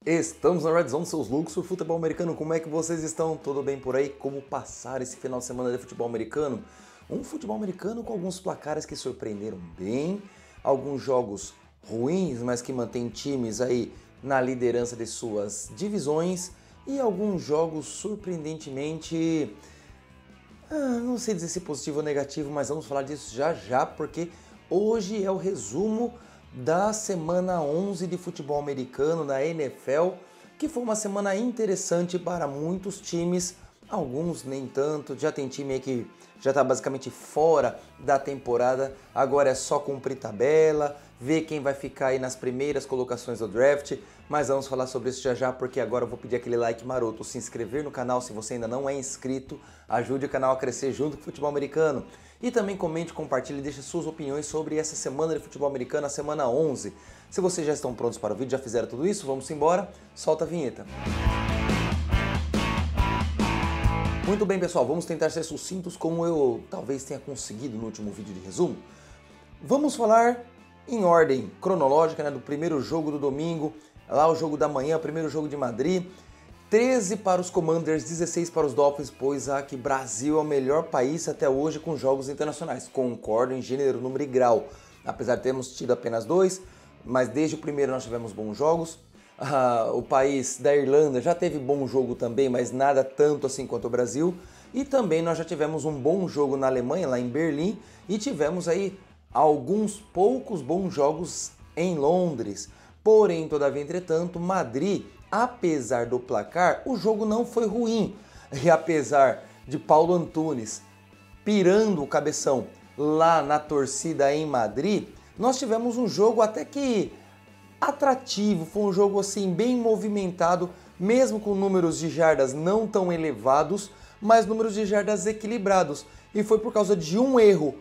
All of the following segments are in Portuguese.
Estamos na Red Zone, seus loucos por futebol americano. Como é que vocês estão? Tudo bem por aí? Como passar esse final de semana de futebol americano? Um futebol americano com alguns placares que surpreenderam bem, alguns jogos ruins, mas que mantêm times aí na liderança de suas divisões e alguns jogos surpreendentemente, não sei dizer se positivo ou negativo, mas vamos falar disso já já, porque hoje é o resumo da semana 11 de futebol americano na NFL, que foi uma semana interessante para muitos times, alguns nem tanto. Já tem time aí que já está basicamente fora da temporada, agora é só cumprir tabela, ver quem vai ficar aí nas primeiras colocações do draft, mas vamos falar sobre isso já já, porque agora eu vou pedir aquele like maroto, se inscrever no canal se você ainda não é inscrito, ajude o canal a crescer junto com o futebol americano. E também comente, compartilhe e deixe suas opiniões sobre essa semana de futebol americano, a semana 11. Se vocês já estão prontos para o vídeo, já fizeram tudo isso, vamos embora, solta a vinheta. Muito bem, pessoal, vamos tentar ser sucintos como eu talvez tenha conseguido no último vídeo de resumo. Vamos falar em ordem cronológica, né, do primeiro jogo do domingo, lá o jogo da manhã, o primeiro jogo de Madrid. 13 para os Commanders, 16 para os Dolphins, pois que Brasil é o melhor país até hoje com jogos internacionais. Concordo em gênero, número e grau. Apesar de termos tido apenas 2, mas desde o primeiro nós tivemos bons jogos. O país da Irlanda já teve bom jogo também, mas nada tanto assim quanto o Brasil. E também nós já tivemos um bom jogo na Alemanha, lá em Berlim, e tivemos aí alguns poucos bons jogos em Londres. Porém, todavia, entretanto, Madrid, apesar do placar, o jogo não foi ruim. E apesar de Paulo Antunes pirando o cabeção lá na torcida em Madrid, nós tivemos um jogo até que atrativo, foi um jogo assim bem movimentado, mesmo com números de jardas não tão elevados, mas números de jardas equilibrados. E foi por causa de um erro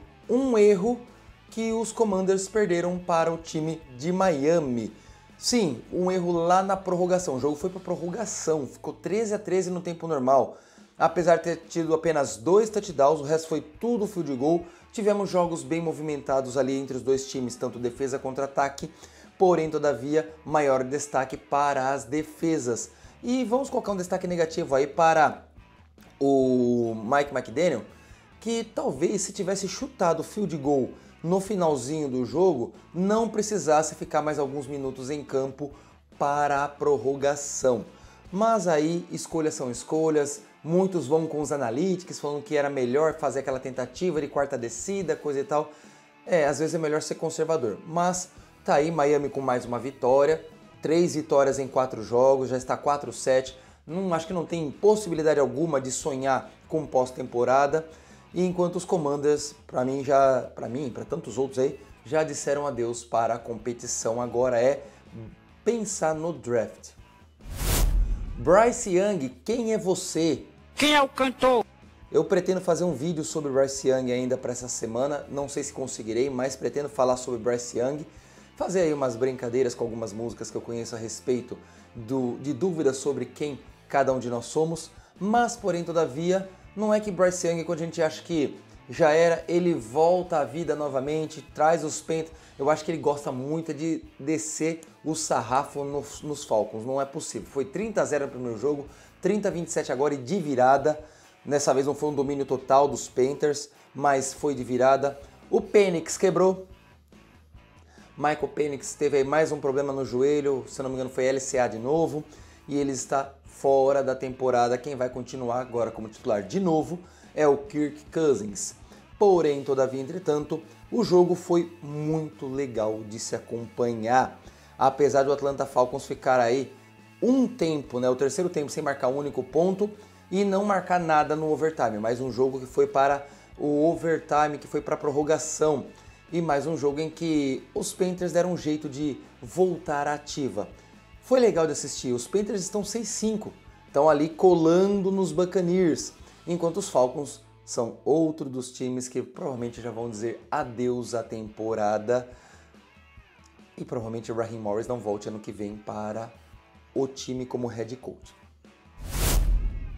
que os Commanders perderam para o time de Miami. Sim, um erro lá na prorrogação. O jogo foi para prorrogação, ficou 13-13 no tempo normal. Apesar de ter tido apenas 2 touchdowns, o resto foi tudo field goal. Tivemos jogos bem movimentados ali entre os dois times, tanto defesa contra ataque. Porém, todavia, maior destaque para as defesas. E vamos colocar um destaque negativo aí para o Mike McDaniel, que talvez se tivesse chutado o field goal no finalzinho do jogo, não precisasse ficar mais alguns minutos em campo para a prorrogação. Mas aí, escolhas são escolhas, muitos vão com os analytics, falando que era melhor fazer aquela tentativa de quarta descida, coisa e tal. Às vezes é melhor ser conservador, mas tá aí Miami com mais uma vitória, 3 vitórias em 4 jogos, já está 4-7, acho que não tem possibilidade alguma de sonhar com pós-temporada. E enquanto os Commanders, para mim, para tantos outros aí, já disseram adeus para a competição. Agora é pensar no draft. Bryce Young, quem é você? Quem é o cantor? Eu pretendo fazer um vídeo sobre Bryce Young ainda para essa semana, não sei se conseguirei, mas pretendo falar sobre Bryce Young, fazer aí umas brincadeiras com algumas músicas que eu conheço a respeito de dúvidas sobre quem cada um de nós somos, mas porém, todavia, não é que Bryce Young, quando a gente acha que já era, ele volta à vida novamente, traz os Panthers. Eu acho que ele gosta muito de descer o sarrafo nos Falcons, não é possível. Foi 30-0 no primeiro jogo, 30-27 agora e de virada. Dessa vez não foi um domínio total dos Panthers, mas foi de virada. O Penix quebrou. Michael Penix teve aí mais um problema no joelho, se não me engano foi LCA de novo, e ele está fora da temporada. Quem vai continuar agora como titular de novo é o Kirk Cousins. Porém, todavia, entretanto, o jogo foi muito legal de se acompanhar. Apesar do Atlanta Falcons ficar aí um tempo, o terceiro tempo sem marcar um único ponto e não marcar nada no overtime. Mais um jogo que foi para o overtime, que foi para a prorrogação. E mais um jogo em que os Panthers deram um jeito de voltar à ativa. Foi legal de assistir, os Panthers estão 6-5, estão ali colando nos Buccaneers, enquanto os Falcons são outro dos times que provavelmente já vão dizer adeus à temporada e provavelmente o Raheem Morris não volte ano que vem para o time como head coach.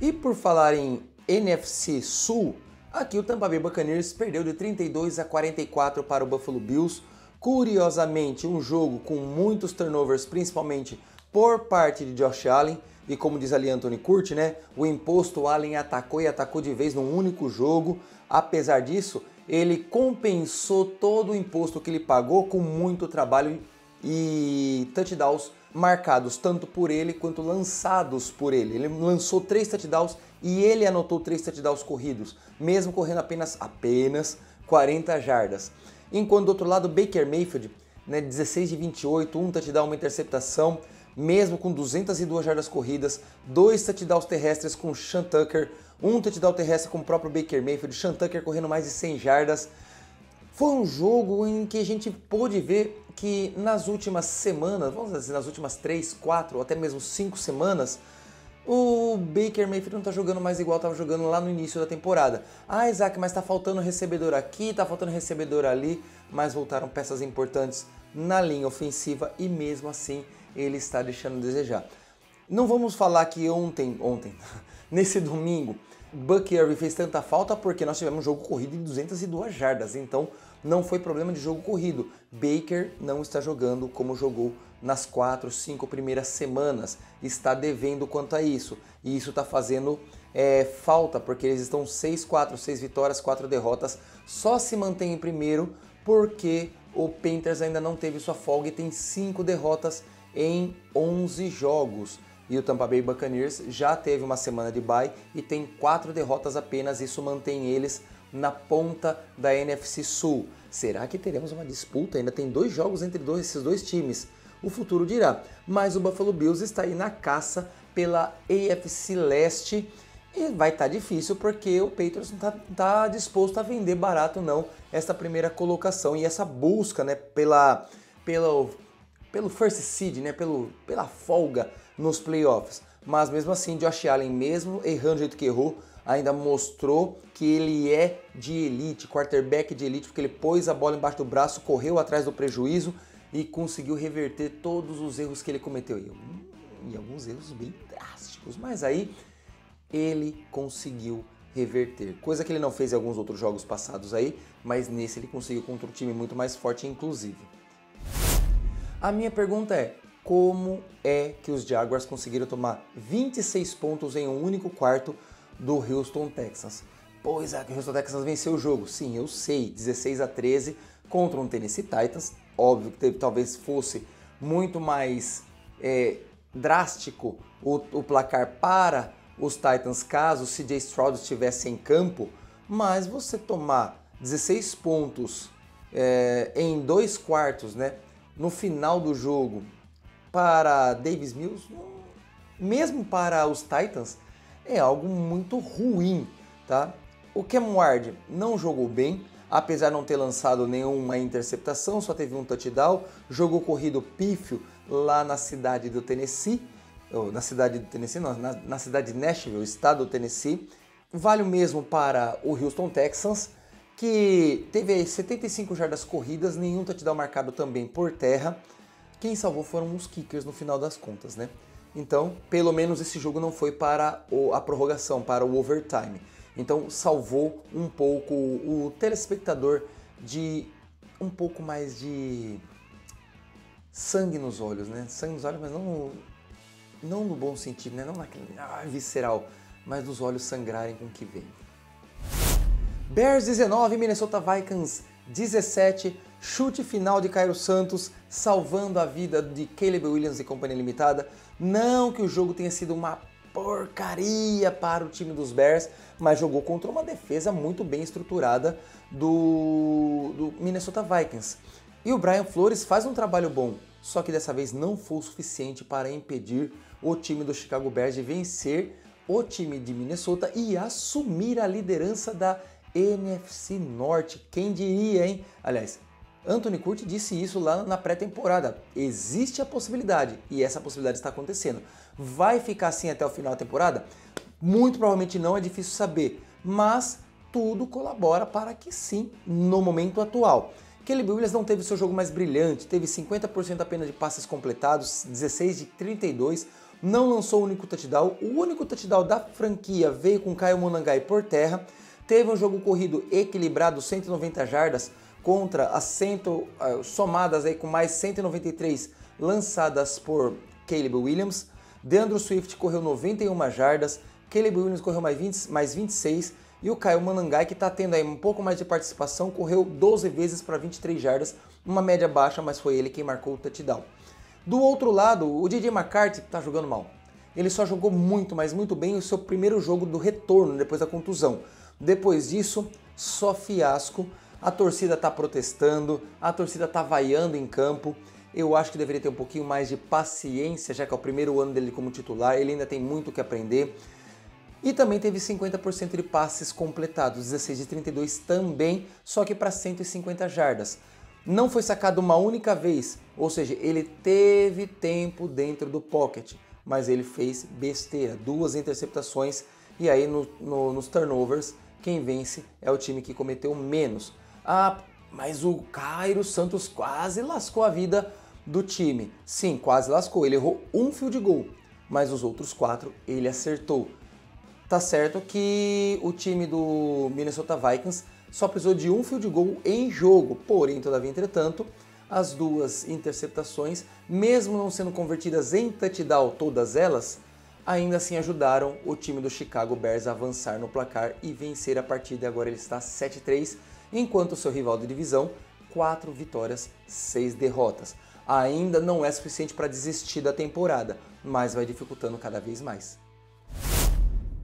E por falar em NFC Sul, aqui o Tampa Bay Buccaneers perdeu de 32-44 para o Buffalo Bills. Curiosamente, um jogo com muitos turnovers, principalmente por parte de Josh Allen. E como diz ali Anthony Curti, né, o imposto Allen atacou e atacou de vez num único jogo. Apesar disso, ele compensou todo o imposto que ele pagou com muito trabalho e touchdowns marcados tanto por ele quanto lançados por ele. Ele lançou 3 touchdowns e ele anotou 3 touchdowns corridos, mesmo correndo apenas 40 jardas. Enquanto do outro lado, Baker Mayfield, né, 16 de 28, 1 touchdown, uma interceptação, mesmo com 202 jardas corridas, 2 touchdowns terrestres com Sean Tucker, 1 touchdown terrestre com o próprio Baker Mayfield, Sean Tucker correndo mais de 100 jardas. Foi um jogo em que a gente pôde ver que nas últimas semanas, vamos dizer, nas últimas 3, 4 ou até mesmo 5 semanas, o Baker Mayfield não está jogando mais igual estava jogando lá no início da temporada. Ah, Isaac, mas está faltando recebedor aqui, está faltando recebedor ali, mas voltaram peças importantes na linha ofensiva e mesmo assim ele está deixando a desejar. Não vamos falar que ontem, nesse domingo, Buck Irving fez tanta falta porque nós tivemos um jogo corrido de 202 jardas, então não foi problema de jogo corrido. Baker não está jogando como jogou nas 4, 5 primeiras semanas, está devendo quanto a isso, e isso está fazendo falta, porque eles estão 6-4, 6 vitórias, 4 derrotas, só se mantém em primeiro porque o Panthers ainda não teve sua folga e tem 5 derrotas em 11 jogos. E o Tampa Bay Buccaneers já teve uma semana de bye e tem 4 derrotas apenas, isso mantém eles na ponta da NFC Sul. Será que teremos uma disputa? Ainda tem 2 jogos entre esses dois times. O futuro dirá, mas o Buffalo Bills está aí na caça pela AFC Leste e vai estar difícil porque o Patriots não está disposto a vender barato não essa primeira colocação e essa busca, né, pelo first seed, né, pela folga nos playoffs. Mas mesmo assim, Josh Allen, mesmo errando do jeito que errou, ainda mostrou que ele é de elite, quarterback de elite, porque ele pôs a bola embaixo do braço, correu atrás do prejuízo e conseguiu reverter todos os erros que ele cometeu. E alguns erros bem drásticos, mas aí ele conseguiu reverter. Coisa que ele não fez em alguns outros jogos passados aí, mas nesse ele conseguiu contra um time muito mais forte, inclusive. A minha pergunta é, como é que os Jaguars conseguiram tomar 26 pontos em um único quarto do Houston Texans? Pois é, que o Houston Texans venceu o jogo. Sim, eu sei, 16-13 contra um Tennessee Titans. Óbvio que talvez fosse muito mais drástico o placar para os Titans caso o CJ Stroud estivesse em campo, mas você tomar 16 pontos em 2 quartos, né, no final do jogo para Davis Mills, mesmo para os Titans, é algo muito ruim, tá? O Cam Ward não jogou bem, apesar de não ter lançado nenhuma interceptação, só teve um touchdown, jogo corrido pífio lá na cidade do Tennessee, na cidade de Nashville, estado do Tennessee. Vale o mesmo para o Houston Texans, que teve 75 jardas corridas, nenhum touchdown marcado também por terra. Quem salvou foram os kickers no final das contas, né? Então, pelo menos esse jogo não foi para a prorrogação, para o overtime. Então, salvou um pouco o telespectador de um pouco mais de sangue nos olhos, né? Sangue nos olhos, mas não no bom sentido, né? Não naquele visceral, mas dos olhos sangrarem com o que vem. Bears 19, Minnesota Vikings 17, chute final de Cairo Santos, salvando a vida de Caleb Williams e Companhia Limitada. Não que o jogo tenha sido uma porcaria para o time dos Bears, mas jogou contra uma defesa muito bem estruturada do Minnesota Vikings. E o Brian Flores faz um trabalho bom, só que dessa vez não foi o suficiente para impedir o time do Chicago Bears de vencer o time de Minnesota e assumir a liderança da NFC Norte. Quem diria, hein? Aliás, Anthony Curti disse isso lá na pré-temporada. Existe a possibilidade, e essa possibilidade está acontecendo. Vai ficar assim até o final da temporada? Muito provavelmente não, é difícil saber, mas tudo colabora para que sim, no momento atual. Caleb Williams não teve seu jogo mais brilhante, teve 50% apenas de passes completados, 16 de 32, não lançou o único touchdown. O único touchdown da franquia veio com Kyle Monangai por terra. Teve um jogo corrido equilibrado, 190 jardas, contra as somadas aí com mais 193 lançadas por Caleb Williams. DeAndre Swift correu 91 jardas, Caleb Williams correu mais 26 e o Kyle Monangai, que está tendo aí um pouco mais de participação, correu 12 vezes para 23 jardas, uma média baixa, mas foi ele quem marcou o touchdown. Do outro lado, o DJ McCarthy está jogando mal. Ele só jogou muito, mas muito bem o seu primeiro jogo do retorno depois da contusão. Depois disso, só fiasco. A torcida está protestando, a torcida está vaiando em campo. Eu acho que deveria ter um pouquinho mais de paciência, já que é o primeiro ano dele como titular, ele ainda tem muito o que aprender. E também teve 50% de passes completados, 16 de 32 também, só que para 150 jardas. Não foi sacado uma única vez, ou seja, ele teve tempo dentro do pocket, mas ele fez besteira, 2 interceptações, e aí nos turnovers, quem vence é o time que cometeu menos. Mas o Cairo Santos quase lascou a vida do time. Sim, quase lascou. Ele errou um field goal, mas os outros 4 ele acertou. Tá certo que o time do Minnesota Vikings só precisou de um field goal em jogo. Porém, todavia, entretanto, as 2 interceptações, mesmo não sendo convertidas em touchdown todas elas, ainda assim ajudaram o time do Chicago Bears a avançar no placar e vencer a partida. Agora ele está 7-3, enquanto o seu rival de divisão, 4 vitórias, 6 derrotas. Ainda não é suficiente para desistir da temporada, mas vai dificultando cada vez mais.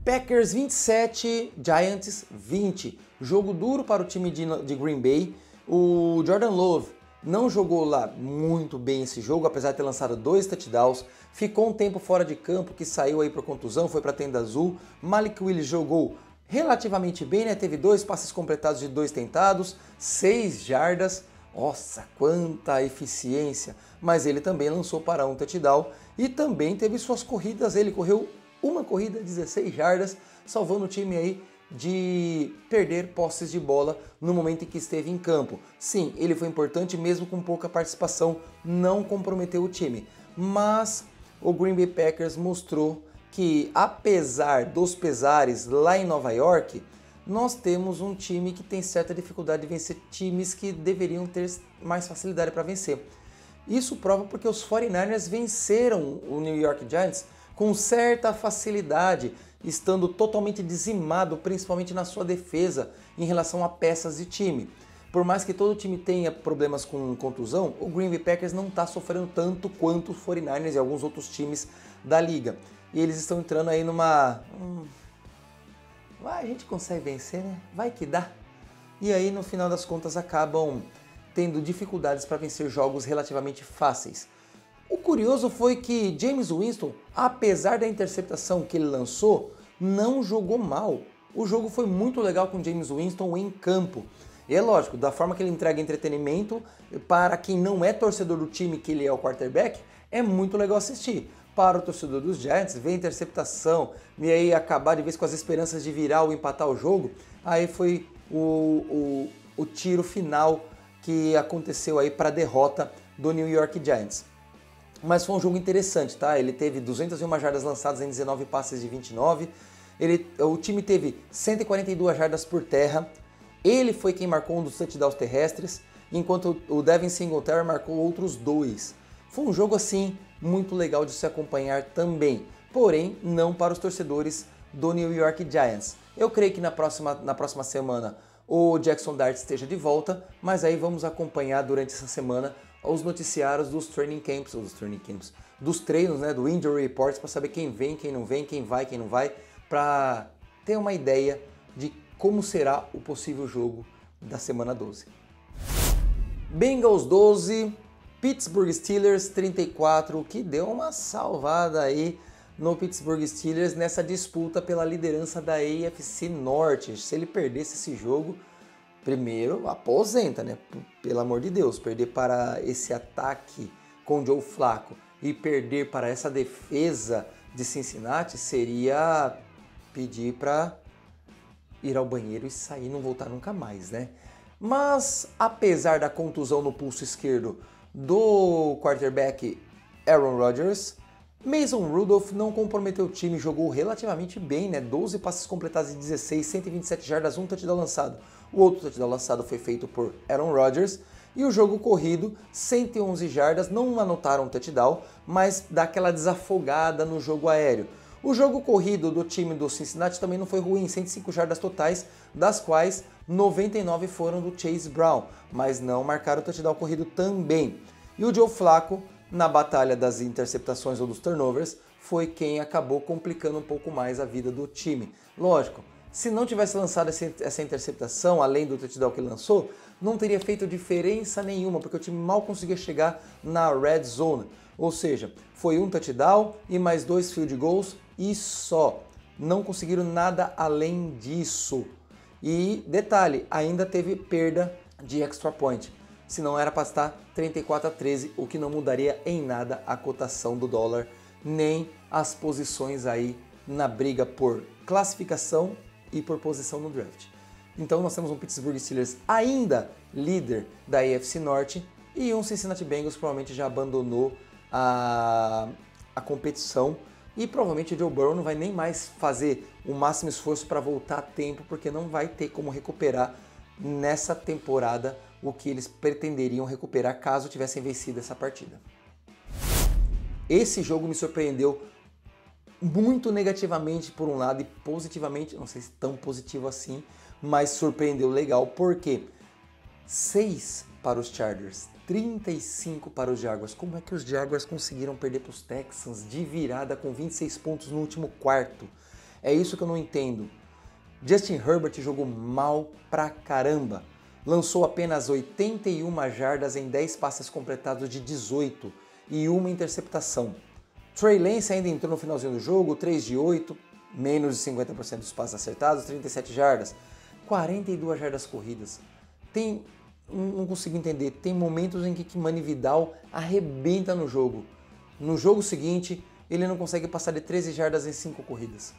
Packers 27, Giants 20. Jogo duro para o time de Green Bay. O Jordan Love não jogou lá muito bem esse jogo, apesar de ter lançado 2 touchdowns. Ficou um tempo fora de campo, que saiu aí por contusão, foi para a tenda azul. Malik Willis jogou relativamente bem, né? Teve 2 passes completados de 2 tentados, 6 jardas. Nossa, quanta eficiência! Mas ele também lançou para um touchdown e também teve suas corridas. Ele correu uma corrida, 16 jardas, salvando o time aí de perder posses de bola no momento em que esteve em campo. Sim, ele foi importante mesmo com pouca participação, não comprometeu o time. Mas o Green Bay Packers mostrou que, apesar dos pesares lá em Nova York, nós temos um time que tem certa dificuldade de vencer times que deveriam ter mais facilidade para vencer. Isso prova porque os 49ers venceram o New York Giants com certa facilidade, estando totalmente dizimado, principalmente na sua defesa, em relação a peças de time. Por mais que todo time tenha problemas com contusão, o Green Bay Packers não está sofrendo tanto quanto os 49ers e alguns outros times da liga. E eles estão entrando aí numa... a gente consegue vencer, né? Vai que dá. E aí, no final das contas, acabam tendo dificuldades para vencer jogos relativamente fáceis. O curioso foi que Jameis Winston, apesar da interceptação que ele lançou, não jogou mal. O jogo foi muito legal com Jameis Winston em campo. E é lógico, da forma que ele entrega entretenimento, para quem não é torcedor do time que ele é o quarterback, é muito legal assistir. Para o torcedor dos Giants, ver a interceptação e aí acabar de vez com as esperanças de virar ou empatar o jogo, aí foi o tiro final que aconteceu aí para a derrota do New York Giants. Mas foi um jogo interessante, tá? Ele teve 201 jardas lançadas em 19 passes de 29, o time teve 142 jardas por terra, ele foi quem marcou um dos touchdowns terrestres, enquanto o Devin Singletary marcou outros 2. Foi um jogo assim muito legal de se acompanhar também, porém não para os torcedores do New York Giants. Eu creio que na próxima semana o Jackson Dart esteja de volta, mas aí vamos acompanhar durante essa semana os noticiários dos dos treinos, né, do Injury Reports, para saber quem vem, quem não vem, quem vai, para ter uma ideia de como será o possível jogo da semana 12. Bengals 12, Pittsburgh Steelers 34, que deu uma salvada aí no Pittsburgh Steelers nessa disputa pela liderança da AFC Norte. Se ele perdesse esse jogo, primeiro aposenta, né? Pelo amor de Deus, perder para esse ataque com Joe Flacco e perder para essa defesa de Cincinnati seria pedir para ir ao banheiro e sair e não voltar nunca mais, né? Mas apesar da contusão no pulso esquerdo do quarterback Aaron Rodgers, Mason Rudolph não comprometeu o time, jogou relativamente bem, né? 12 passes completados em 16, 127 jardas, um touchdown lançado. O outro touchdown lançado foi feito por Aaron Rodgers E o jogo corrido, 111 jardas, não anotaram um touchdown, mas dá aquela desafogada no jogo aéreo. O jogo corrido do time do Cincinnati também não foi ruim, 105 jardas totais, das quais 99 foram do Chase Brown, mas não marcaram o touchdown corrido também. E o Joe Flacco, na batalha das interceptações ou dos turnovers, foi quem acabou complicando um pouco mais a vida do time. Lógico, se não tivesse lançado essa interceptação, além do touchdown que ele lançou, não teria feito diferença nenhuma, porque o time mal conseguia chegar na red zone. Ou seja, foi um touchdown e mais 2 field goals e só. Não conseguiram nada além disso. E detalhe, ainda teve perda de extra point. Se não era para estar 34-13, o que não mudaria em nada a cotação do dólar, nem as posições aí na briga por classificação e por posição no draft. Então nós temos um Pittsburgh Steelers ainda líder da AFC Norte e um Cincinnati Bengals provavelmente já abandonou a competição e provavelmente o Joe Burrow não vai nem mais fazer o máximo esforço para voltar a tempo, porque não vai ter como recuperar nessa temporada o que eles pretenderiam recuperar caso tivessem vencido essa partida. Esse jogo me surpreendeu muito negativamente por um lado e positivamente, não sei se tão positivo assim, mas surpreendeu legal, porque 6 para os Chargers, 35 para os Jaguars. Como é que os Jaguars conseguiram perder para os Texans de virada com 26 pontos no último quarto? É isso que eu não entendo. Justin Herbert jogou mal pra caramba. Lançou apenas 81 jardas em 10 passes completados de 18 e uma interceptação. Trey Lance ainda entrou no finalzinho do jogo, 3 de 8, menos de 50% dos passes acertados, 37 jardas, 42 jardas corridas. Não consigo entender, tem momentos em que Manny Vidal arrebenta no jogo. No jogo seguinte, ele não consegue passar de 13 jardas em 5 corridas.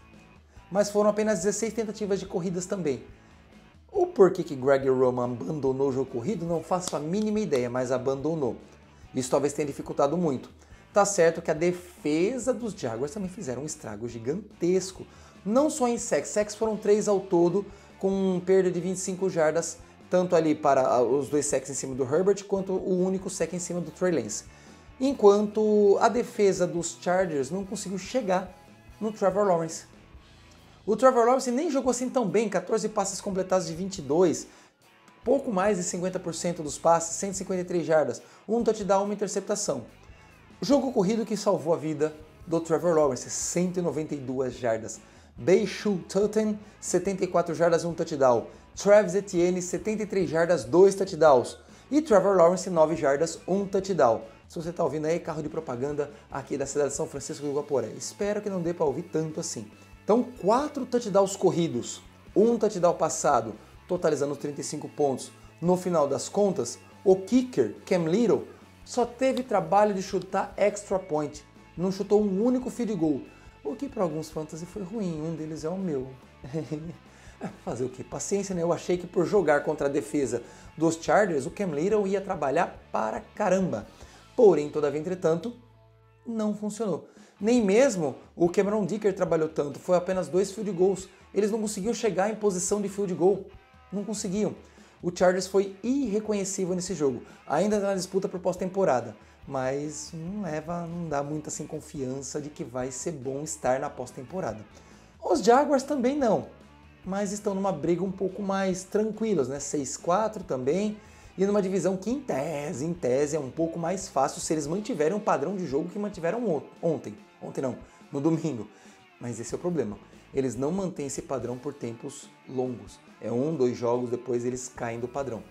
Mas foram apenas 16 tentativas de corridas também. O porquê que Greg Roman abandonou o jogo corrido, não faço a mínima ideia, mas abandonou. Isso talvez tenha dificultado muito. Tá certo que a defesa dos Jaguars também fizeram um estrago gigantesco. Não só em sacks foram 3 ao todo, com perda de 25 jardas, tanto ali para os 2 sacks em cima do Herbert, quanto o único sack em cima do Trey Lance. Enquanto a defesa dos Chargers não conseguiu chegar no Trevor Lawrence. O Trevor Lawrence nem jogou assim tão bem, 14 passes completados de 22, pouco mais de 50% dos passes, 153 jardas, um touchdown, uma interceptação. O jogo corrido que salvou a vida do Trevor Lawrence, 192 jardas. Bayshaw Tutton, 74 jardas, um touchdown. Travis Etienne, 73 jardas, 2 touchdowns. E Trevor Lawrence, 9 jardas, um touchdown. Se você está ouvindo aí, carro de propaganda aqui da cidade de São Francisco do Guaporé. Espero que não dê para ouvir tanto assim. Então, 4 touchdowns corridos, um touchdown passado, totalizando 35 pontos. No final das contas, o kicker, Cam Little, só teve trabalho de chutar extra point. Não chutou um único field goal. O que para alguns fantasy foi ruim, um deles é o meu. Fazer o quê? Paciência, né? Eu achei que por jogar contra a defesa dos Chargers, o Cam Little ia trabalhar para caramba. Porém, todavia, entretanto, não funcionou. Nem mesmo o Cameron Dicker trabalhou tanto, foi apenas 2 field goals. Eles não conseguiam chegar em posição de field goal. Não conseguiam. O Chargers foi irreconhecível nesse jogo, ainda na disputa por pós-temporada, mas não dá muita assim, confiança de que vai ser bom estar na pós-temporada. Os Jaguars também não, mas estão numa briga um pouco mais tranquilos, né? 6-4 também, e numa divisão que em tese é um pouco mais fácil se eles mantiverem um padrão de jogo que mantiveram ontem não, no domingo. Mas esse é o problema, eles não mantêm esse padrão por tempos longos. É 1, 2 jogos, depois eles caem do padrão.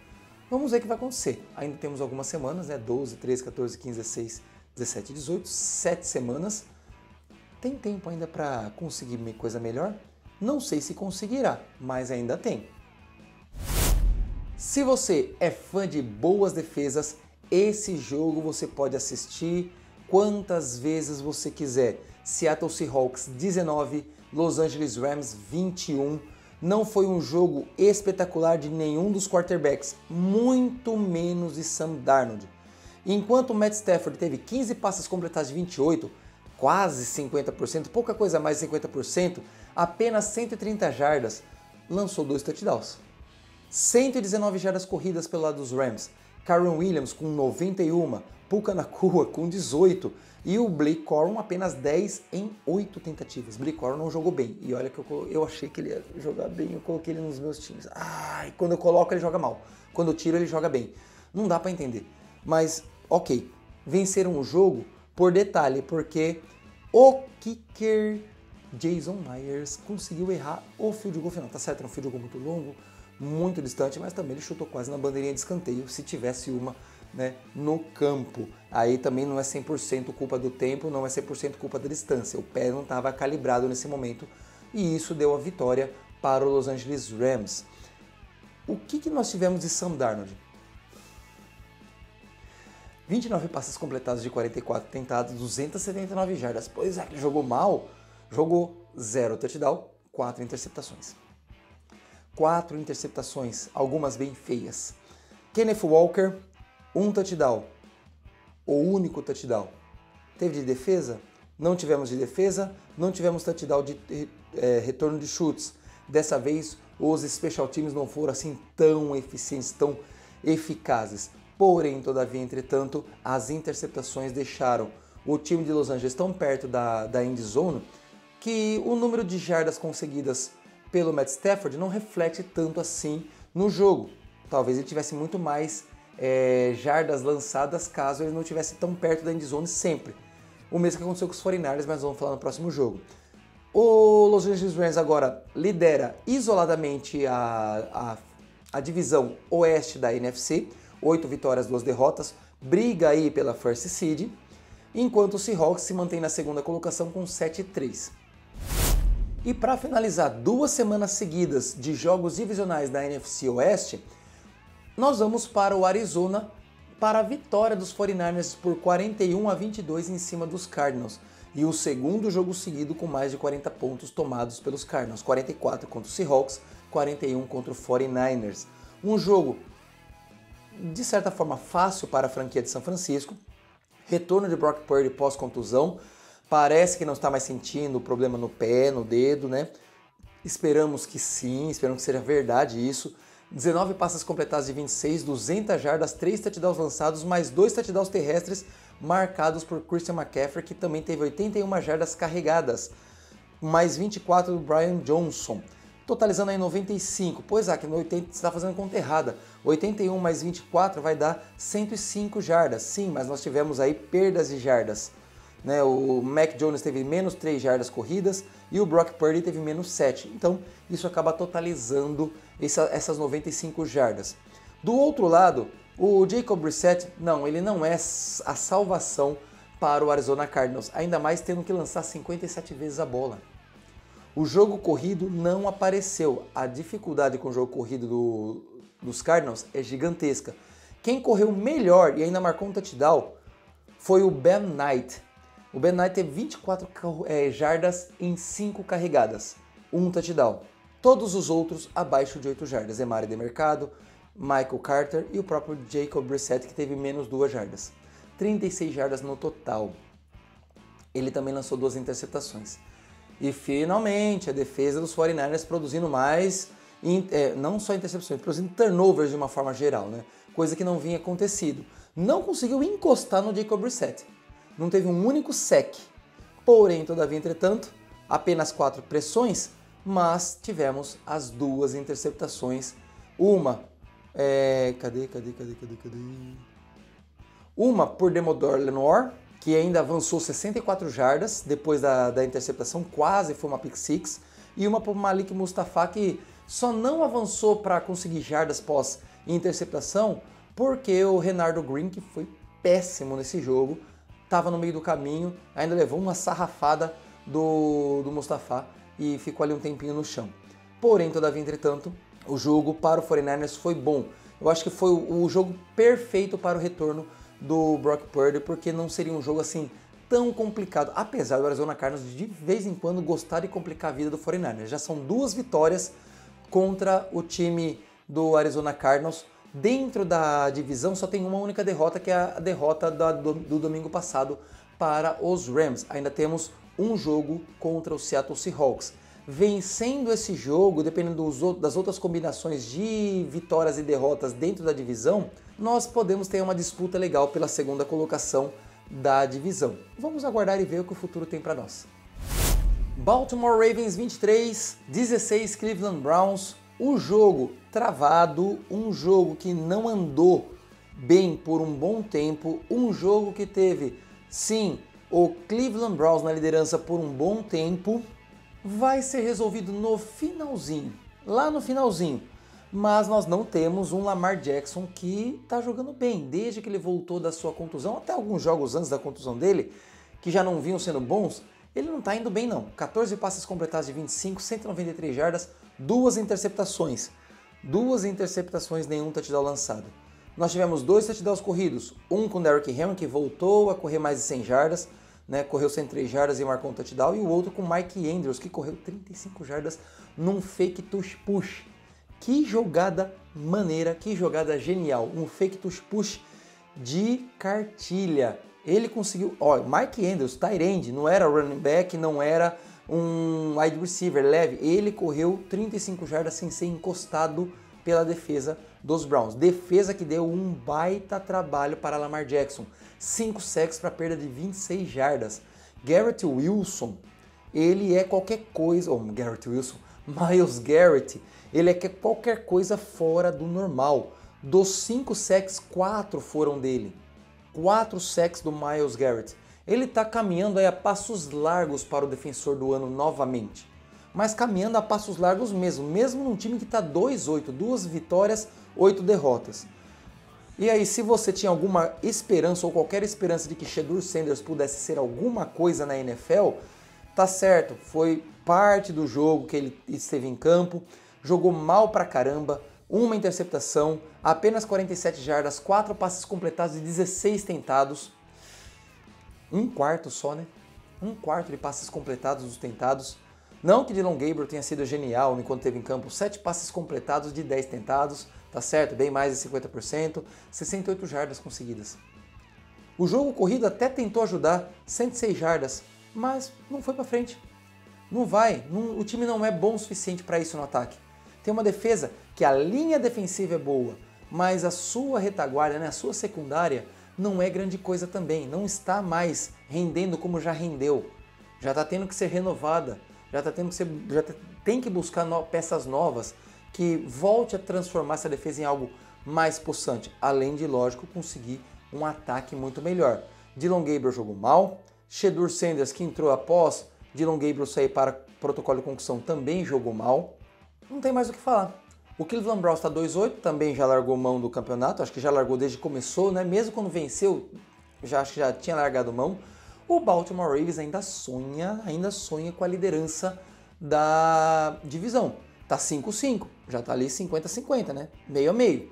Vamos ver o que vai acontecer. Ainda temos algumas semanas, né? 12, 13, 14, 15, 16, 17, 18, 7 semanas. Tem tempo ainda para conseguir coisa melhor? Não sei se conseguirá, mas ainda tem. Se você é fã de boas defesas, esse jogo você pode assistir quantas vezes você quiser. Seattle Seahawks 19, Los Angeles Rams 21. Não foi um jogo espetacular de nenhum dos quarterbacks, muito menos de Sam Darnold. Enquanto o Matt Stafford teve 15 passes completados de 28, quase 50%, pouca coisa mais de 50%, apenas 130 jardas, lançou 2 touchdowns. 119 jardas corridas pelo lado dos Rams, Kyren Williams com 91, Puka Nacua com 18 e o Blake Corum apenas 10 em 8 tentativas. Blake Corum não jogou bem e olha que eu achei que ele ia jogar bem, eu coloquei ele nos meus times. Ai, quando eu coloco ele joga mal, quando eu tiro ele joga bem. Não dá pra entender, mas ok, venceram o jogo por detalhe, porque o kicker Jason Myers conseguiu errar o field goal final. Tá certo, era um field goal muito longo, muito distante, mas também ele chutou quase na bandeirinha de escanteio, se tivesse uma, né, no campo. Aí também não é 100% culpa do tempo, não é 100% culpa da distância. O pé não estava calibrado nesse momento e isso deu a vitória para o Los Angeles Rams. O que nós tivemos de Sam Darnold? 29 passes completados de 44 tentados, 279 jardas. Pois é, ele jogou mal? Jogou 0 touchdown, 4 interceptações. 4 interceptações, algumas bem feias. Kenneth Walker, 1 touchdown. O único touchdown. Teve de defesa? Não tivemos de defesa, não tivemos touchdown de retorno de chutes. Dessa vez, os special teams não foram assim tão eficientes, tão eficazes. Porém, todavia, entretanto, as interceptações deixaram o time de Los Angeles tão perto da end zone que o número de jardas conseguidas pelo Matt Stafford não reflete tanto assim no jogo. Talvez ele tivesse muito mais jardas lançadas caso ele não estivesse tão perto da end zone sempre. O mesmo que aconteceu com os 49ers, mas vamos falar no próximo jogo. O Los Angeles Rams agora lidera isoladamente a divisão oeste da NFC, 8 vitórias, 2 derrotas, briga aí pela first seed, enquanto o Seahawks se mantém na segunda colocação com 7-3. E para finalizar 2 semanas seguidas de jogos divisionais da NFC Oeste, nós vamos para o Arizona para a vitória dos 49ers por 41-22 em cima dos Cardinals. E o segundo jogo seguido com mais de 40 pontos tomados pelos Cardinals. 44 contra o Seahawks, 41 contra o 49ers. Um jogo, de certa forma, fácil para a franquia de São Francisco. Retorno de Brock Purdy pós-contusão. Parece que não está mais sentindo o problema no pé, no dedo, né? Esperamos que sim, esperamos que seja verdade isso. 19 passes completados de 26, 200 jardas, 3 touchdowns lançados, mais 2 touchdowns terrestres marcados por Christian McCaffrey, que também teve 81 jardas carregadas, mais 24 do Brian Johnson, totalizando aí 95. Pois é, que no 80 você está fazendo conta errada. 81 mais 24 vai dar 105 jardas. Sim, mas nós tivemos aí perdas de jardas. Né, o Mac Jones teve menos 3 jardas corridas e o Brock Purdy teve menos 7. Então isso acaba totalizando essas 95 jardas. Do outro lado, o Jacob Brissett, não, ele não é a salvação para o Arizona Cardinals, ainda mais tendo que lançar 57 vezes a bola. O jogo corrido não apareceu. A dificuldade com o jogo corrido dos Cardinals é gigantesca. Quem correu melhor e ainda marcou um touchdown foi o Ben Knight. O Ben Knight teve 24 jardas em 5 carregadas, um touchdown. Todos os outros abaixo de 8 jardas. Emari Demercado, Michael Carter e o próprio Jacob Brissett, que teve menos 2 jardas. 36 jardas no total. Ele também lançou 2 interceptações. E finalmente a defesa dos 49ers produzindo mais, não só intercepções, produzindo turnovers de uma forma geral, né? Coisa que não vinha acontecido. Não conseguiu encostar no Jacob Brissett. Não teve um único sec. Porém, todavia, entretanto, apenas 4 pressões, mas tivemos as 2 interceptações. Uma, Uma por Demodore Lenoir, que ainda avançou 64 jardas depois da interceptação, quase foi uma pick six, e uma por Malik Mustafa, que só não avançou para conseguir jardas pós interceptação, porque o Renardo Green, que foi péssimo nesse jogo, estava no meio do caminho, ainda levou uma sarrafada do Mustafa e ficou ali um tempinho no chão. Porém, todavia, entretanto, o jogo para o 49ers foi bom. Eu acho que foi o jogo perfeito para o retorno do Brock Purdy, porque não seria um jogo assim tão complicado, apesar do Arizona Cardinals de vez em quando gostar de complicar a vida do 49ers. Já são 2 vitórias contra o time do Arizona Cardinals. Dentro da divisão só tem uma única derrota, que é a derrota do domingo passado para os Rams. Ainda temos um jogo contra o Seattle Seahawks. Vencendo esse jogo, dependendo das outras combinações de vitórias e derrotas dentro da divisão, nós podemos ter uma disputa legal pela segunda colocação da divisão. Vamos aguardar e ver o que o futuro tem para nós. Baltimore Ravens 23, 16 Cleveland Browns. O jogo travado, um jogo que não andou bem por um bom tempo, um jogo que teve, sim, o Cleveland Browns na liderança por um bom tempo, vai ser resolvido no finalzinho, lá no finalzinho. Mas nós não temos um Lamar Jackson que está jogando bem, desde que ele voltou da sua contusão, até alguns jogos antes da contusão dele, que já não vinham sendo bons, ele não está indo bem não. 14 passes completados de 25, 193 jardas, 2 interceptações. 2 interceptações, nenhum touchdown lançado. Nós tivemos 2 touchdowns corridos, um com o Derrick Henry, que voltou a correr mais de 100 jardas, né, correu 103 jardas e marcou um touchdown, e o outro com o Mike Andrews, que correu 35 jardas num fake push. Que jogada maneira, que jogada genial, um fake push de cartilha. Ele conseguiu, Mike Andrews, tight end, não era running back, não era um wide receiver leve, ele correu 35 jardas sem ser encostado pela defesa dos Browns. Defesa que deu um baita trabalho para Lamar Jackson. 5 sacks para perda de 26 jardas. Garrett Wilson, ele é qualquer coisa... Myles Garrett, ele é qualquer coisa fora do normal. Dos 5 sacks, 4 foram dele. 4 sacks do Myles Garrett. Ele está caminhando aí a passos largos para o defensor do ano novamente. Mas caminhando a passos largos mesmo num time que está 2-8, 2 vitórias, 8 derrotas. E aí, se você tinha alguma esperança ou qualquer esperança de que Shedeur Sanders pudesse ser alguma coisa na NFL, tá certo, foi parte do jogo que ele esteve em campo, jogou mal pra caramba, uma interceptação, apenas 47 jardas, 4 passes completados e 16 tentados. Um quarto só, né? Um quarto de passes completados dos tentados. Não que Dillon Gabriel tenha sido genial enquanto esteve em campo, 7 passes completados de 10 tentados, tá certo? Bem mais de 50%, 68 jardas conseguidas. O jogo corrido até tentou ajudar, 106 jardas, mas não foi para frente. Não vai, o time não é bom o suficiente para isso no ataque. Tem uma defesa que a linha defensiva é boa, mas a sua retaguarda, né, a sua secundária, não é grande coisa também. Não está mais rendendo como já rendeu. Já está tendo que ser renovada. Tem que buscar peças novas que volte a transformar essa defesa em algo mais possante, além de, lógico, conseguir um ataque muito melhor. Dillon Gabriel jogou mal, Shedeur Sanders, que entrou após Dillon Gabriel sair para protocolo de concussão, também jogou mal. Não tem mais o que falar. O Cleveland Browns está 2-8, também já largou mão do campeonato, acho que já largou desde que começou, né? Mesmo quando venceu, acho que já tinha largado mão. O Baltimore Ravens ainda sonha com a liderança da divisão. Tá 5-5, já tá ali 50-50, né? Meio a meio.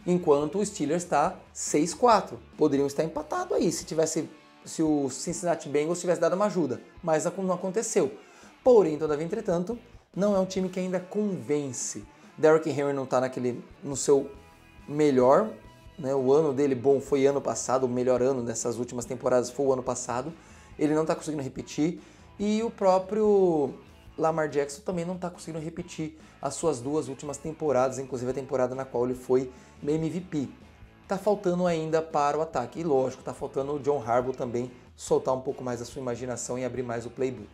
Enquanto o Steelers está 6-4. Poderiam estar empatados aí se o Cincinnati Bengals tivesse dado uma ajuda, mas não aconteceu. Porém, todavia, entretanto, não é um time que ainda convence. Derrick Henry não está no seu melhor, né? O ano dele bom foi ano passado, o melhor ano dessas últimas temporadas foi o ano passado. Ele não está conseguindo repetir e o próprio Lamar Jackson também não está conseguindo repetir as suas 2 últimas temporadas, inclusive a temporada na qual ele foi MVP. Está faltando ainda para o ataque e, lógico, está faltando o John Harbaugh também soltar um pouco mais a sua imaginação e abrir mais o playbook.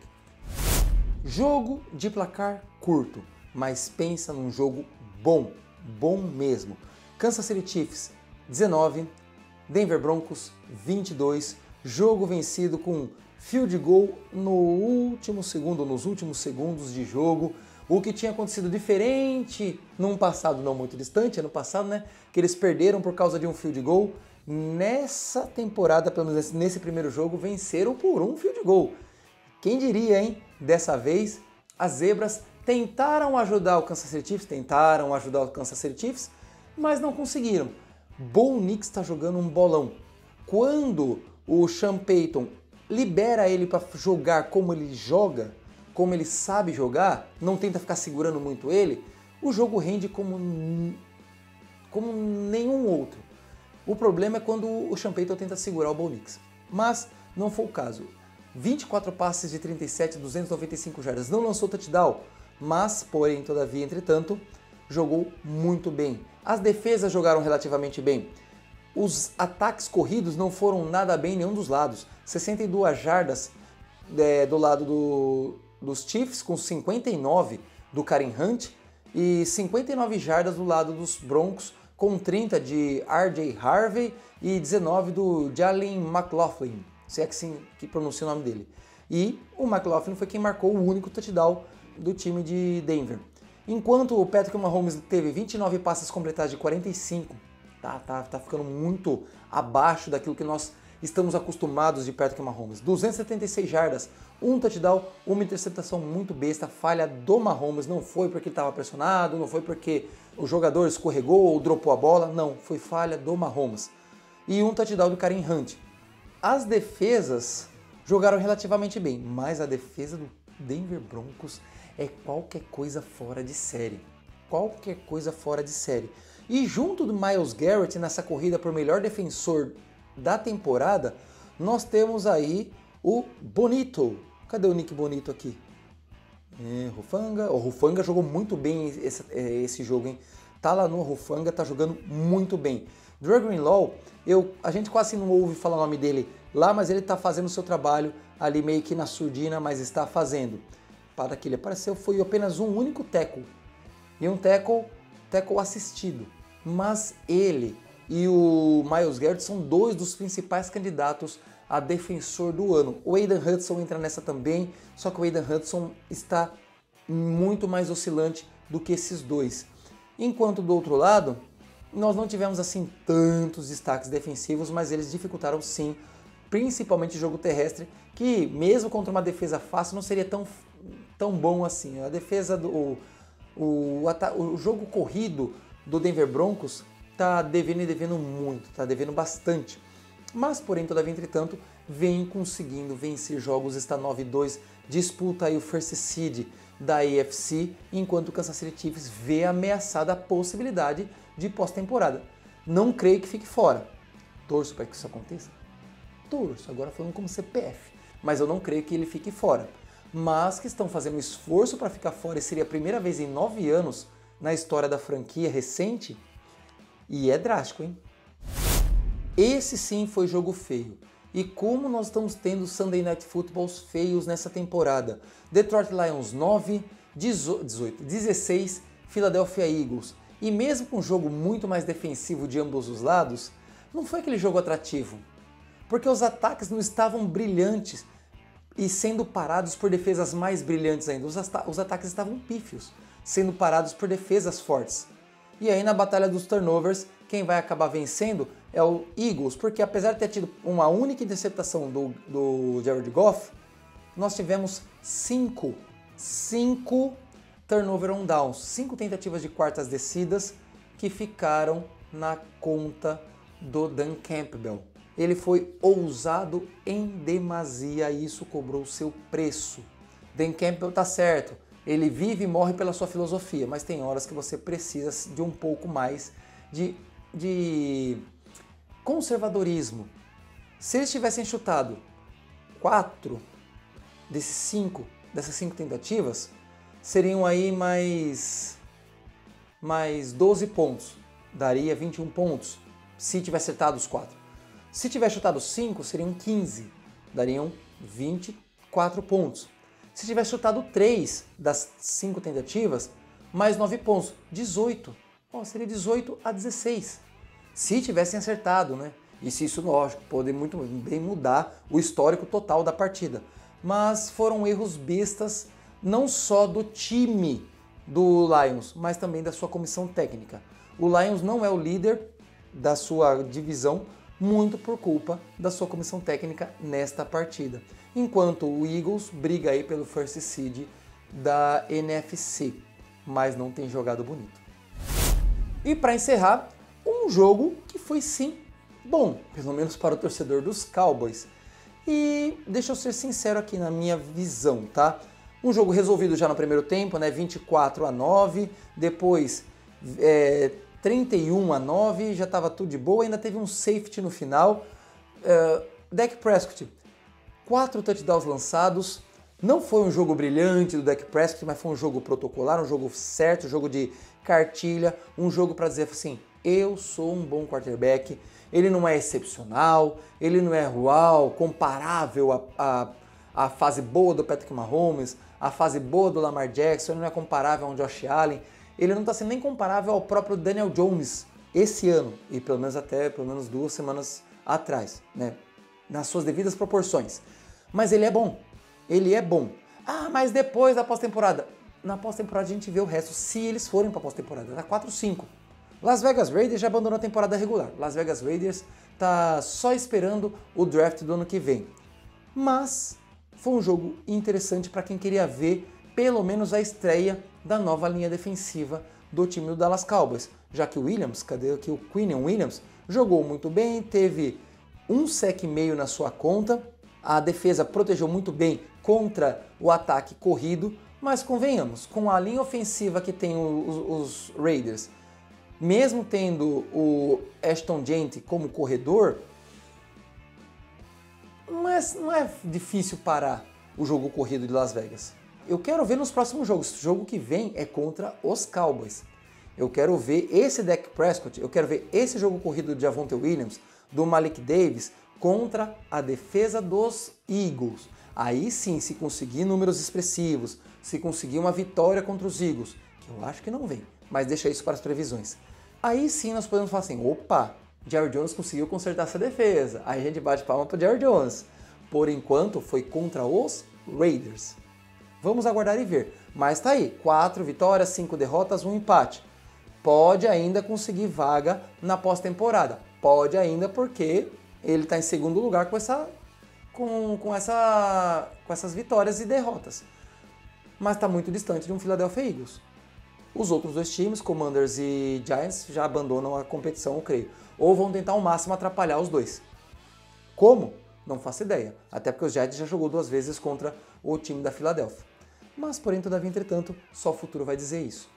Jogo de placar curto, mas pensa num jogo bom mesmo. Kansas City Chiefs 19, Denver Broncos 22, jogo vencido com field goal nos últimos segundos de jogo, o que tinha acontecido diferente num passado não muito distante, ano passado, né, que eles perderam por causa de um field goal. Nessa temporada, pelo menos nesse primeiro jogo, venceram por um field goal. Quem diria, hein? Dessa vez, as zebras tentaram ajudar o Kansas City Chiefs, mas não conseguiram. Bo Nix está jogando um bolão. Quando o Sean Payton libera ele para jogar como ele joga, como ele sabe jogar, não tenta ficar segurando muito ele, o jogo rende como nenhum outro. O problema é quando o Sean Payton tenta segurar o Bo Nix. Mas não foi o caso. 24 passes de 37, 295 jardas. Não lançou touchdown, mas, porém, todavia, entretanto, jogou muito bem. As defesas jogaram relativamente bem. Os ataques corridos não foram nada bem em nenhum dos lados. 62 jardas do lado dos Chiefs, com 59 do Kareem Hunt, e 59 jardas do lado dos Broncos, com 30 de R.J. Harvey e 19 do Jalen McLaughlin, se é que sim que pronuncia o nome dele. E o McLaughlin foi quem marcou o único touchdown do time de Denver. Enquanto o Patrick Mahomes teve 29 passes completados de 45, tá ficando muito abaixo daquilo que nós estamos acostumados de Patrick Mahomes. 276 jardas, um touchdown, uma interceptação muito besta, falha do Mahomes, não foi porque ele estava pressionado, não foi porque o jogador escorregou ou dropou a bola, não, foi falha do Mahomes. E um touchdown do Kareem Hunt. As defesas jogaram relativamente bem, mas a defesa do Denver Broncos é qualquer coisa fora de série. Qualquer coisa fora de série. E junto do Myles Garrett nessa corrida por melhor defensor da temporada, nós temos aí o Bonito. Cadê o Nick Bonito aqui? Hufanga. O Hufanga jogou muito bem esse jogo, hein? Tá lá no Hufanga, tá jogando muito bem. Dre Greenlaw, a gente quase não ouve falar o nome dele lá, mas ele tá fazendo o seu trabalho ali meio que na surdina, mas está fazendo. Para que ele apareceu foi apenas um único tackle. E um tackle assistido. Mas ele e o Myles Garrett são dois dos principais candidatos a defensor do ano. O Aidan Hudson entra nessa também, só que o Aidan Hudson está muito mais oscilante do que esses dois. Enquanto do outro lado, nós não tivemos assim tantos destaques defensivos, mas eles dificultaram sim, principalmente o jogo terrestre, que mesmo contra uma defesa fácil não seria tão bom assim. A defesa o jogo corrido do Denver Broncos tá devendo muito, tá devendo bastante. Mas, porém, todavia, entretanto, vem conseguindo vencer jogos, está 9-2, disputa aí o first seed da AFC, enquanto o Kansas City Chiefs vê ameaçada a possibilidade de pós-temporada. Não creio que fique fora. Torço para que isso aconteça. Torço, agora falando como CPF. Mas eu não creio que ele fique fora. Mas que estão fazendo um esforço para ficar fora, e seria a primeira vez em 9 anos na história da franquia recente, e é drástico, hein? Esse sim foi jogo feio. E como nós estamos tendo Sunday Night Footballs feios nessa temporada. Detroit Lions 9, 16, Philadelphia Eagles. E mesmo com um jogo muito mais defensivo de ambos os lados, não foi aquele jogo atrativo. Porque os ataques não estavam brilhantes e sendo parados por defesas mais brilhantes ainda. Os ataques estavam pífios, sendo parados por defesas fortes. E aí na batalha dos turnovers, quem vai acabar vencendo é o Eagles, porque apesar de ter tido uma única interceptação do Jared Goff, nós tivemos 5 turnover on downs, 5 tentativas de quartas descidas que ficaram na conta do Dan Campbell. Ele foi ousado em demasia e isso cobrou seu preço. Dan Campbell tá certo, ele vive e morre pela sua filosofia, mas tem horas que você precisa de um pouco mais de conservadorismo. Se eles tivessem chutado 4 dessas 5 tentativas, seriam aí mais 12 pontos, daria 21 pontos, se tivesse acertado os 4. Se tivesse chutado 5, seriam 15, dariam 24 pontos. Se tivesse chutado 3 das 5 tentativas, mais 9 pontos, 18. Seria 18-16. Se tivessem acertado, né? E se isso, lógico, pode muito bem mudar o histórico total da partida. Mas foram erros bestas, não só do time do Lions, mas também da sua comissão técnica. O Lions não é o líder da sua divisão, muito por culpa da sua comissão técnica nesta partida. Enquanto o Eagles briga aí pelo first seed da NFC, mas não tem jogado bonito. E para encerrar, um jogo que foi sim bom, pelo menos para o torcedor dos Cowboys. E deixa eu ser sincero aqui na minha visão, tá? Um jogo resolvido já no primeiro tempo, né? 24-9, depois 31-9, já estava tudo de boa, ainda teve um safety no final. Dak Prescott, 4 touchdowns lançados. Não foi um jogo brilhante do Dak Prescott, mas foi um jogo protocolar, um jogo certo, um jogo de cartilha, um jogo para dizer assim, eu sou um bom quarterback, ele não é excepcional, ele não é uau, comparável à fase boa do Patrick Mahomes, à fase boa do Lamar Jackson, ele não é comparável ao Josh Allen, ele não está sendo nem comparável ao próprio Daniel Jones esse ano, e pelo menos 2 semanas atrás, né? Nas suas devidas proporções. Mas ele é bom, ele é bom. Ah, mas depois da pós-temporada. Na pós-temporada a gente vê o resto, se eles forem para a pós-temporada. Tá 4-5. Las Vegas Raiders já abandonou a temporada regular. Las Vegas Raiders tá só esperando o draft do ano que vem. Mas foi um jogo interessante para quem queria ver pelo menos a estreia da nova linha defensiva do time do Dallas Cowboys. Já que o Williams, cadê aqui o Quinnen Williams, jogou muito bem, teve 1 sec e meio na sua conta. A defesa protegeu muito bem contra o ataque corrido, mas convenhamos, com a linha ofensiva que tem os Raiders, mesmo tendo o Ashton Jeanty como corredor, não é difícil parar o jogo corrido de Las Vegas. Eu quero ver nos próximos jogos. O jogo que vem é contra os Cowboys. Eu quero ver esse Dak Prescott, eu quero ver esse jogo corrido de Javonte Williams, do Malik Davis, contra a defesa dos Eagles. Aí sim, se conseguir números expressivos, se conseguir uma vitória contra os Eagles, que eu acho que não vem, mas deixa isso para as previsões. Aí sim nós podemos falar assim, opa, Jerry Jones conseguiu consertar essa defesa. Aí a gente bate palma para Jerry Jones. Por enquanto foi contra os Raiders. Vamos aguardar e ver. Mas tá aí, 4 vitórias, 5 derrotas, 1 empate. Pode ainda conseguir vaga na pós-temporada. Pode ainda porque ele está em segundo lugar com essas vitórias e derrotas. Mas está muito distante de um Philadelphia Eagles. Os outros 2 times, Commanders e Giants, já abandonam a competição, eu creio. Ou vão tentar ao máximo atrapalhar os 2. Como? Não faço ideia. Até porque os Giants já jogou 2 vezes contra o time da Filadélfia. Mas, porém, todavia, entretanto, só o futuro vai dizer isso.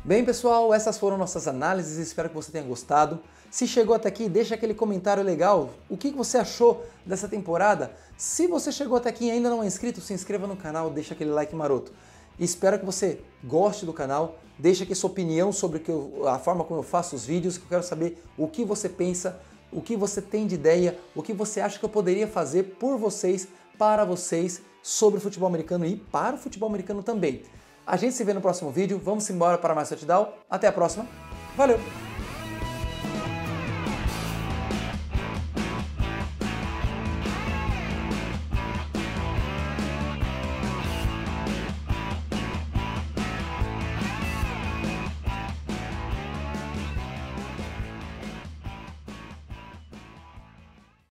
Bem, pessoal, essas foram nossas análises, espero que você tenha gostado. Se chegou até aqui, deixa aquele comentário legal. O que você achou dessa temporada? Se você chegou até aqui e ainda não é inscrito, se inscreva no canal, deixa aquele like maroto. Espero que você goste do canal, deixa aqui sua opinião sobre a forma como eu faço os vídeos, que eu quero saber o que você pensa, o que você tem de ideia, o que você acha que eu poderia fazer por vocês, para vocês, sobre o futebol americano e para o futebol americano também. A gente se vê no próximo vídeo, vamos embora para mais touchdown, até a próxima, valeu!